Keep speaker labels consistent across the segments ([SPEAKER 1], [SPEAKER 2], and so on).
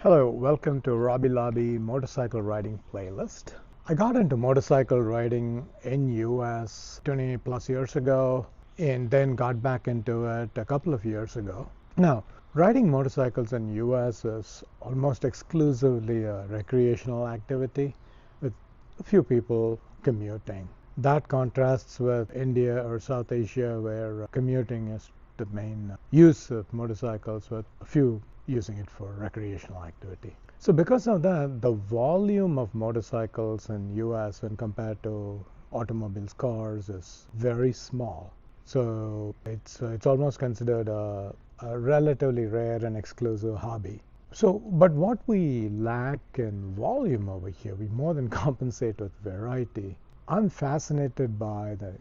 [SPEAKER 1] Hello, welcome to Robbie Lobby Motorcycle Riding Playlist. I got into motorcycle riding in US 20 plus years ago and then got back into it a couple of years ago. Now, riding motorcycles in US is almost exclusively a recreational activity with a few people commuting. That contrasts with India or South Asia where commuting is the main use of motorcycles with a few using it for recreational activity. So because of that, the volume of motorcycles in US when compared to automobiles, cars is very small. So it's almost considered a relatively rare and exclusive hobby. So, but what we lack in volume over here, we more than compensate with variety. I'm fascinated by the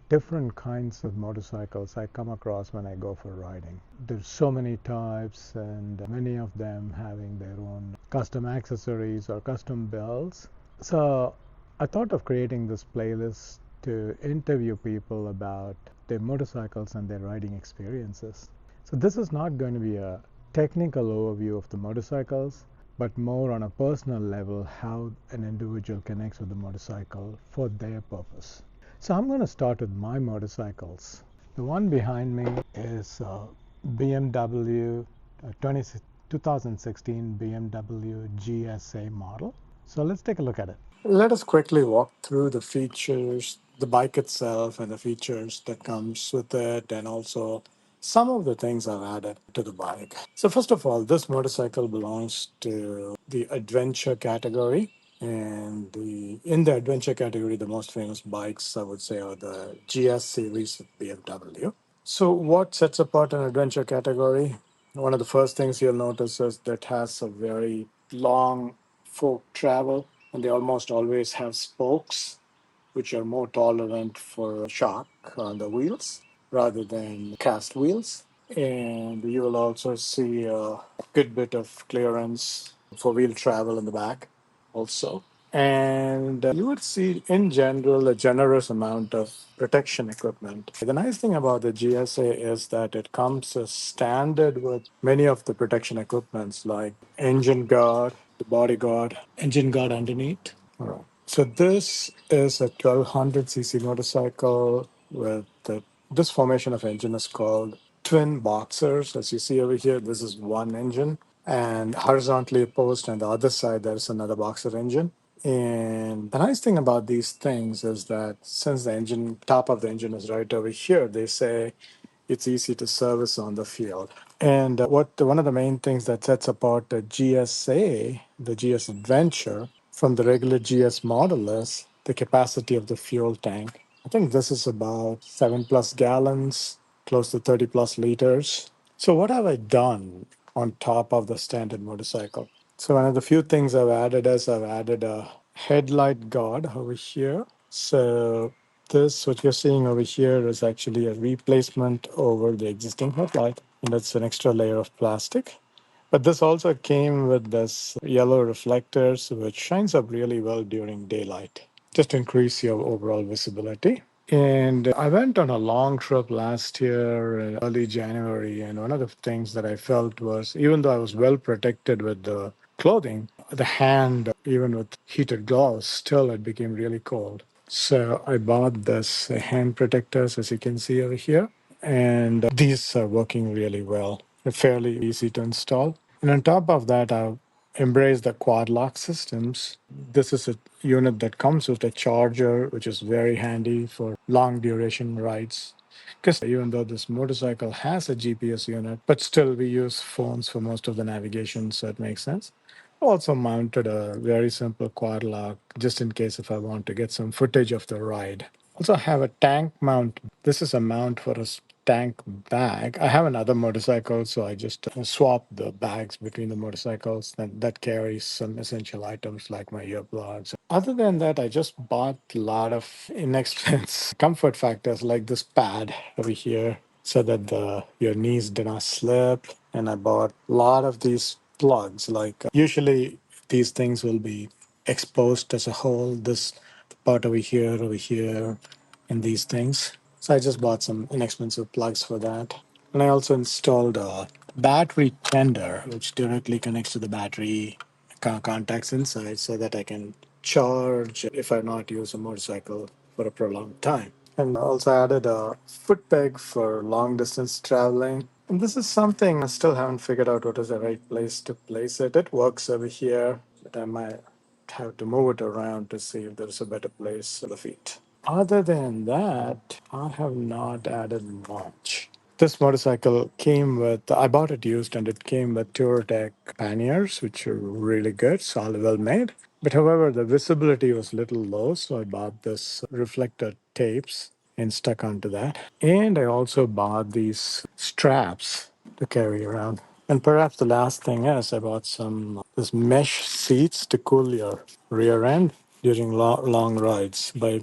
[SPEAKER 1] different kinds of motorcycles I come across when I go for riding. There's so many types and many of them having their own custom accessories or custom builds. So I thought of creating this playlist to interview people about their motorcycles and their riding experiences. So this is not going to be a technical overview of the motorcycles, but more on a personal level how an individual connects with the motorcycle for their purpose. So I'm going to start with my motorcycles. The one behind me is BMW 2016 BMW GSA model. So let's take a look at it.
[SPEAKER 2] Let us quickly walk through the features, the bike itself and the features that comes with it, and also some of the things I've added to the bike. So first of all, this motorcycle belongs to the adventure category. And in the adventure category, the most famous bikes, I would say, are the GS series of BMW. So what sets apart an adventure category? One of the first things you'll notice is that it has a very long fork travel, and they almost always have spokes, which are more tolerant for shock on the wheels rather than cast wheels. And you will also see a good bit of clearance for wheel travel in the back also. And you would see, in general, a generous amount of protection equipment. The nice thing about the GSA is that it comes as standard with many of the protection equipments like engine guard, the body guard, engine guard underneath. All right. So this is a 1200cc motorcycle with this formation of engine is called twin boxers. As you see over here, this is one engine, and horizontally opposed on the other side, there's another boxer engine. And the nice thing about these things is that since the engine top of the engine is right over here, they say it's easy to service on the field. And one of the main things that sets apart the GSA, the GS Adventure, from the regular GS model is the capacity of the fuel tank. I think this is about 7+ gallons, close to 30+ liters. So what have I done on top of the standard motorcycle? So one of the few things I've added is I've added a headlight guard over here. So this, what you're seeing over here, is actually a replacement over the existing headlight, and it's an extra layer of plastic. But this also came with this yellow reflectors, which shines up really well during daylight, just to increase your overall visibility. And I went on a long trip last year, early January, and one of the things that I felt was, even though I was well protected with the clothing, the hand, even with heated gloves, still it became really cold. So I bought this hand protectors, as you can see over here, and these are working really well. They're fairly easy to install. And on top of that, I've embraced the quad lock systems. This is a unit that comes with a charger, which is very handy for long duration rides. Because even though this motorcycle has a GPS unit, but still we use phones for most of the navigation, so it makes sense. Also mounted a very simple quad lock just in case if I want to get some footage of the ride. Also have a tank mount. This is a mount for a tank bag. I have another motorcycle, so I just swap the bags between the motorcycles that carries some essential items like my earplugs. Other than that, I just bought a lot of inexpensive comfort factors like this pad over here so that your knees do not slip. And I bought a lot of these plugs. Like usually these things will be exposed as a whole. This part over here, and these things. So I just bought some inexpensive plugs for that. And I also installed battery tender, which directly connects to the battery contacts inside so that I can charge if I not use a motorcycle for a prolonged time. And also added a foot peg for long distance traveling. And this is something I still haven't figured out what is the right place to place it. It works over here, but I might have to move it around to see if there's a better place for the feet. Other than that, I have not added much. This motorcycle came with, I bought it used and it came with Touretech panniers, which are really good, solid, well made. But however, the visibility was a little low, so I bought this reflector tapes and stuck onto that. And I also bought these straps to carry around. And perhaps the last thing is I bought some this mesh seats to cool your rear end during long rides by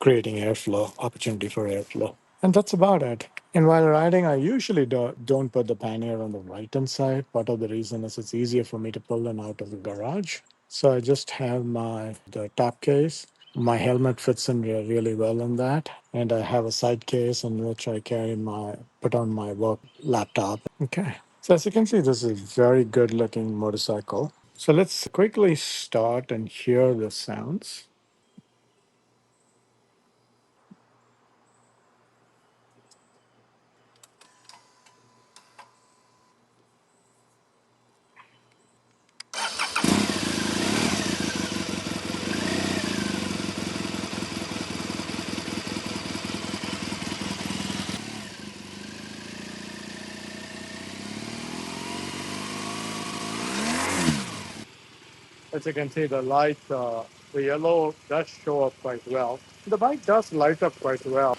[SPEAKER 2] creating airflow, opportunity for airflow. And that's about it. And while riding, I usually don't put the pannier on the right hand side. Part of the reason is it's easier for me to pull them out of the garage. So I just have the top case. My helmet fits in really well in that, and I have a side case in which I put on my work laptop. Okay. So as you can see, this is a very good looking motorcycle. So let's quickly start and hear the sounds. As you can see, the yellow does show up quite well. The bike does light up quite well.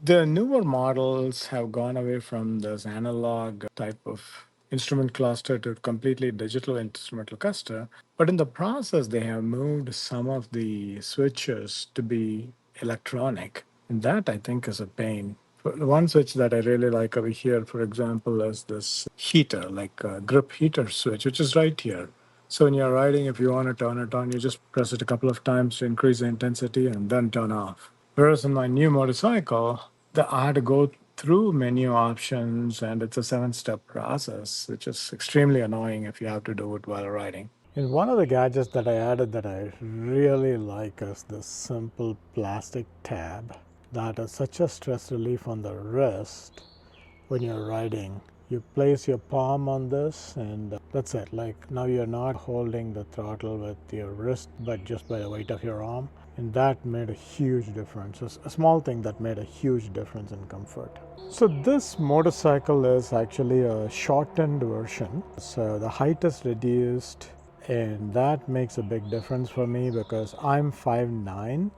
[SPEAKER 2] The newer models have gone away from this analog type of instrument cluster to completely digital instrumental cluster. But in the process, they have moved some of the switches to be electronic. And that I think is a pain. The one switch that I really like over here, for example, is this heater, like a grip heater switch, which is right here. So when you're riding, if you want to turn it on, you just press it a couple of times to increase the intensity and then turn off. Whereas in my new motorcycle, I had to go through menu options and it's a 7 step process, which is extremely annoying if you have to do it while riding. And one of the gadgets that I added that I really like is this simple plastic tab that is such a stress relief on the wrist when you're riding. You place your palm on this and that's it. Like now you're not holding the throttle with your wrist but just by the weight of your arm. And that made a huge difference. A small thing that made a huge difference in comfort. So this motorcycle is actually a shortened version. So the height is reduced and that makes a big difference for me because I'm 5'9".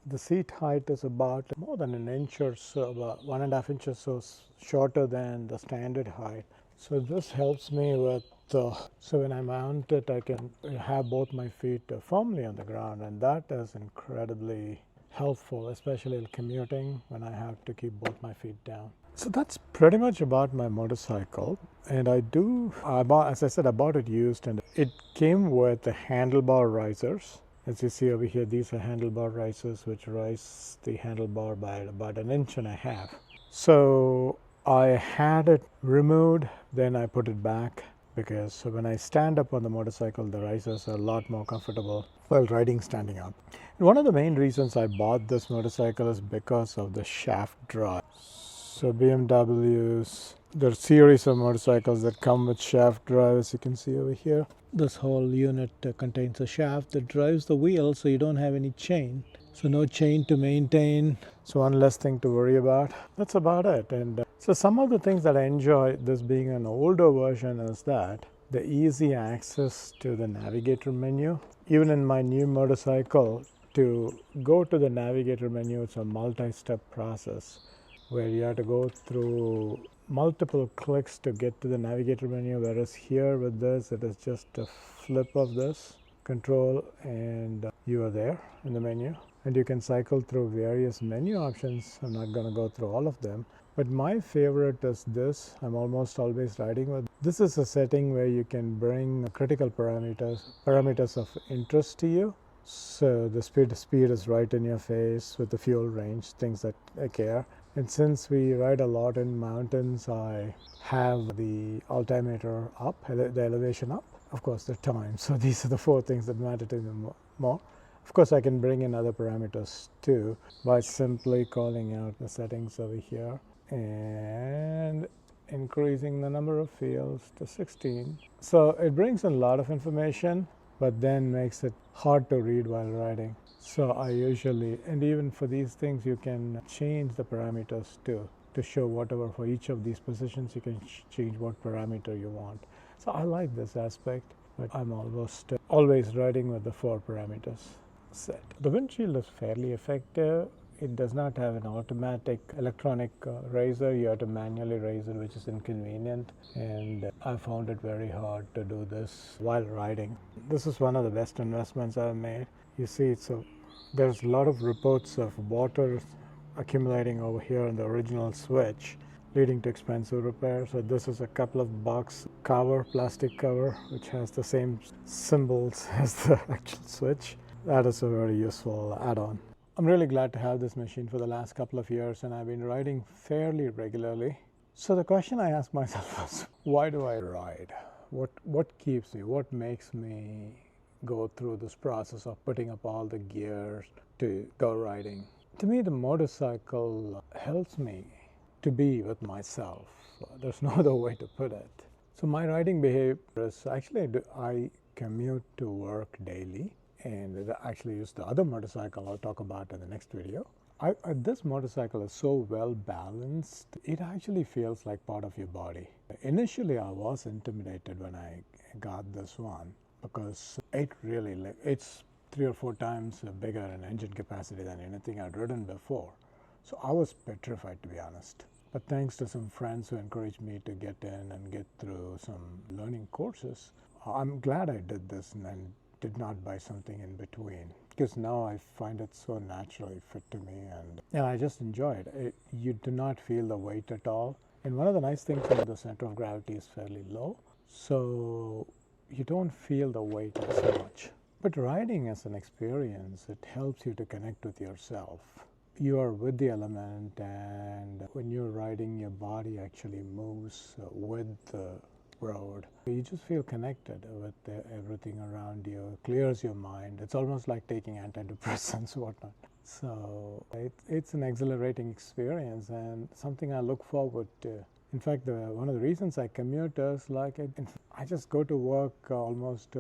[SPEAKER 2] The seat height is about more than an inch or so, about 1.5 inches so shorter than the standard height. So this helps me with, so when I mount it, I can have both my feet firmly on the ground, and that is incredibly helpful, especially in commuting when I have to keep both my feet down. So that's pretty much about my motorcycle. And as I said, I bought it used and it came with the handlebar risers. As you see over here, these are handlebar risers which rise the handlebar by about 1.5 inches. So I had it removed, then I put it back because when I stand up on the motorcycle, the risers are a lot more comfortable while riding standing up. And one of the main reasons I bought this motorcycle is because of the shaft drive. So BMWs, there are series of motorcycles that come with shaft drive, as you can see over here. This whole unit contains a shaft that drives the wheel, so you don't have any chain. So no chain to maintain, so one less thing to worry about. That's about it. And so some of the things that I enjoy, this being an older version, is that the easy access to the navigator menu. Even in my new motorcycle, to go to the navigator menu, it's a multi-step process where you have to go through multiple clicks to get to the navigator menu, whereas here with this, it is just a flip of this control and you are there in the menu. And you can cycle through various menu options. I'm not going to go through all of them, but my favorite is this. I'm almost always riding with. This is a setting where you can bring critical parameters of interest to you. So the speed is right in your face with the fuel range, things that I care.
[SPEAKER 1] And since we ride a lot in mountains, I have the altimeter up, the elevation up, of course the time. So these are the four things that matter to me more. Of course, I can bring in other parameters too by simply calling out the settings over here and increasing the number of fields to 16. So it brings in a lot of information, but then makes it hard to read while riding. So I usually, and even for these things, you can change the parameters too to show whatever for each of these positions. You can change what parameter you want. So I like this aspect, but I'm almost always riding with the 4 parameters set. The windshield is fairly effective. It does not have an automatic electronic razor. You have to manually raise it, which is inconvenient, and I found it very hard to do this while riding. This is one of the best investments I've made. You see, there's a lot of reports of water accumulating over here in the original switch, leading to expensive repair. So this is a couple of box cover, plastic cover, which has the same symbols as the actual switch. That is a very useful add-on. I'm really glad to have this machine for the last couple of years, and I've been riding fairly regularly. So the question I ask myself is, why do I ride? What keeps me? What makes me go through this process of putting up all the gears to go riding? To me, the motorcycle helps me to be with myself. There's no other way to put it. So my riding behavior is actually I commute to work daily, and I actually use the other motorcycle I'll talk about in the next video. This motorcycle is so well balanced, it actually feels like part of your body. Initially, I was intimidated when I got this one because it's 3 or 4 times bigger in engine capacity than anything I'd ridden before. So I was petrified, to be honest. But thanks to some friends who encouraged me to get in and get through some learning courses, I'm glad I did this and did not buy something in between, because now I find it so naturally fit to me, and I just enjoy it. You do not feel the weight at all. And one of the nice things is the center of gravity is fairly low, so you don't feel the weight as much. But riding as an experience, it helps you to connect with yourself. You are with the element, and when you're riding, your body actually moves with the road. You just feel connected with everything around you. It clears your mind. It's almost like taking antidepressants or whatnot. So it's an exhilarating experience and something I look forward to. In fact, one of the reasons I commute is I just go to work almost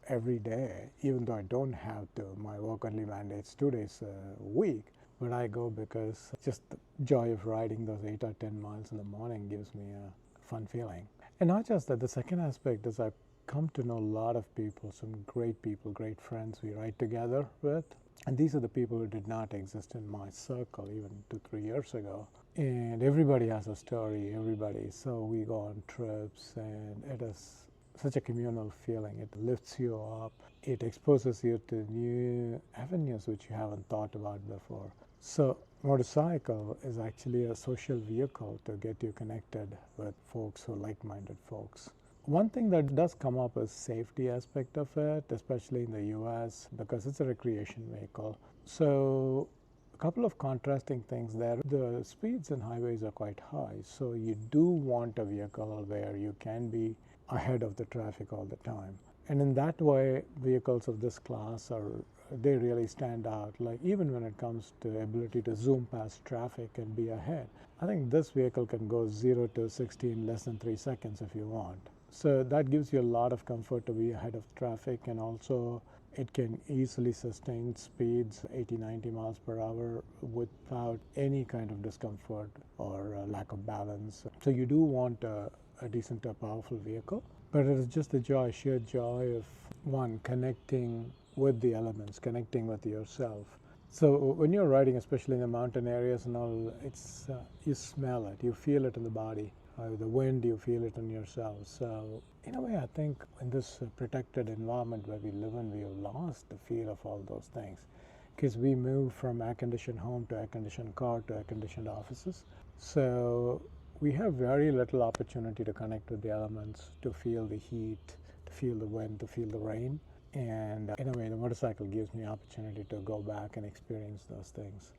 [SPEAKER 1] every day, even though I don't have to. My work only mandates 2 days a week. But I go because just the joy of riding those 8 or 10 miles in the morning gives me a fun feeling. And not just that, the second aspect is I've come to know a lot of people, people, great friends we ride together with. And these are the people who did not exist in my circle even 2-3 years ago. And everybody has a story, everybody. So we go on trips, and it is such a communal feeling. It lifts you up. It exposes you to new avenues which you haven't thought about before. So motorcycle is actually a social vehicle to get you connected with folks who are like-minded folks. One thing that does come up is safety aspect of it, especially in the US, because it's a recreation vehicle. So a couple of contrasting things there. The speeds in highways are quite high, so you do want a vehicle where you can be ahead of the traffic all the time. And in that way, vehicles of this class they really stand out. Like even when it comes to ability to zoom past traffic and be ahead, I think this vehicle can go 0 to 60 in less than 3 seconds if you want. So that gives you a lot of comfort to be ahead of traffic, and also it can easily sustain speeds 80-90 miles per hour without any kind of discomfort or lack of balance. So you do want a decent, powerful vehicle, but it is just the sheer joy of one, connecting with the elements, connecting with yourself. So when you're riding, especially in the mountain areas and all, it's you smell it, you feel it in the body. The wind, you feel it in yourself. So in a way, I think in this protected environment where we live in, we have lost the feel of all those things, because we move from air-conditioned home to air-conditioned car to air-conditioned offices. So we have very little opportunity to connect with the elements, to feel the heat, to feel the wind, to feel the rain. And in a way, the motorcycle gives me opportunity to go back and experience those things.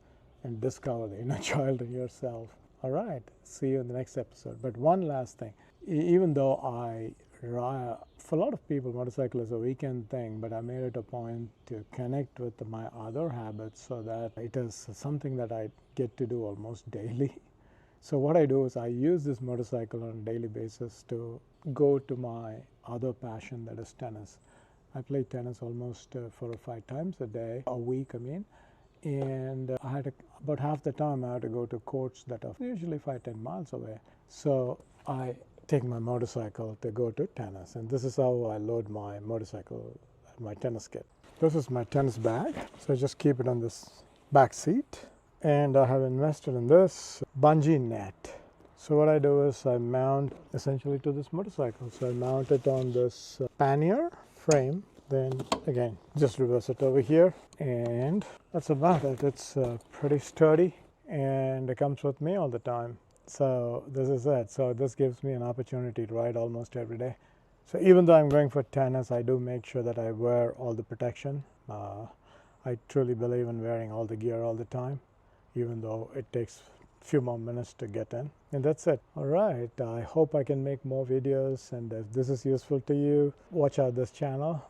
[SPEAKER 1] and discover the inner child in yourself. All right, see you in the next episode. But one last thing, even though for a lot of people, motorcycle is a weekend thing, but I made it a point to connect with my other habits so that it is something that I get to do almost daily. So what I do is I use this motorcycle on a daily basis to go to my other passion, that is tennis. I play tennis almost 4 or 5 times a week, I mean. And about half the time I had to go to courts that are usually 5-10 miles away. So I take my motorcycle to go to tennis, and this is how I load my motorcycle, my tennis kit. This is my tennis bag, so I just keep it on this back seat, and I have invested in this bungee net. So what I do is I mount essentially to this motorcycle. So I mount it on this pannier frame, then again just reverse it over here, and that's about it. It's pretty sturdy, and it comes with me all the time. So this is it. So this gives me an opportunity to ride almost every day. So even though I'm going for tennis, I do make sure that I wear all the protection. I truly believe in wearing all the gear all the time, even though it takes a few more minutes to get in. And that's it. All right, I hope I can make more videos, and if this is useful to you, watch out this channel.